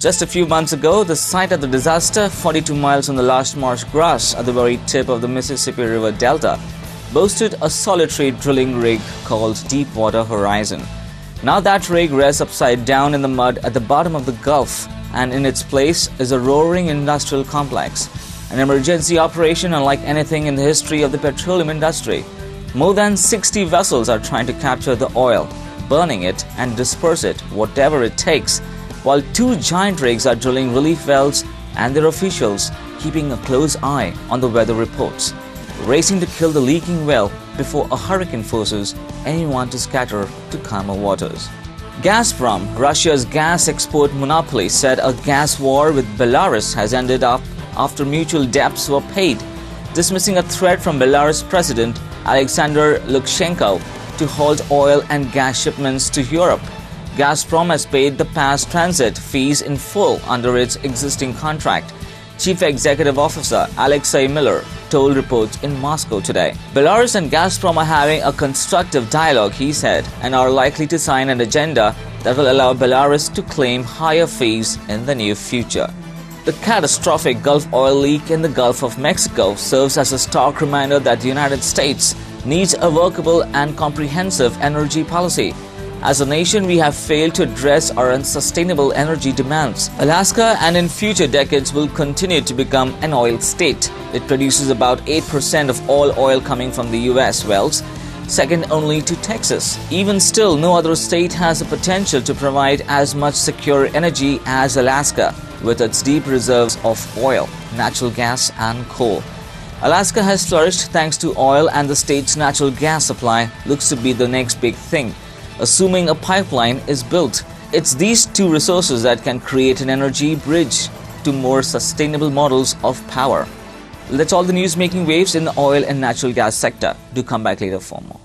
Just a few months ago, the site of the disaster, 42 miles from the last marsh grass at the very tip of the Mississippi River Delta, boasted a solitary drilling rig called Deepwater Horizon. Now that rig rests upside down in the mud at the bottom of the Gulf, and in its place is a roaring industrial complex, an emergency operation unlike anything in the history of the petroleum industry. More than 60 vessels are trying to capture the oil, burning it and disperse it, whatever it takes, while 2 giant rigs are drilling relief wells and their officials keeping a close eye on the weather reports, racing to kill the leaking well before a hurricane forces anyone to scatter to calmer waters. Gazprom, Russia's gas export monopoly, said a gas war with Belarus has ended up after mutual debts were paid, dismissing a threat from Belarus President Aleksandr Lukashenko to halt oil and gas shipments to Europe. Gazprom has paid the past transit fees in full under its existing contract, Chief Executive Officer Alexei Miller told reports in Moscow today. Belarus and Gazprom are having a constructive dialogue, he said, and are likely to sign an agenda that will allow Belarus to claim higher fees in the near future. The catastrophic Gulf oil leak in the Gulf of Mexico serves as a stark reminder that the United States needs a workable and comprehensive energy policy. As a nation, we have failed to address our unsustainable energy demands. Alaska and in future decades will continue to become an oil state. It produces about 8% of all oil coming from the US wells, second only to Texas. Even still, no other state has the potential to provide as much secure energy as Alaska, with its deep reserves of oil, natural gas and coal. Alaska has flourished thanks to oil, and the state's natural gas supply looks to be the next big thing, assuming a pipeline is built. It's these 2 resources that can create an energy bridge to more sustainable models of power. That's all the news making waves in the oil and natural gas sector. Do come back later for more.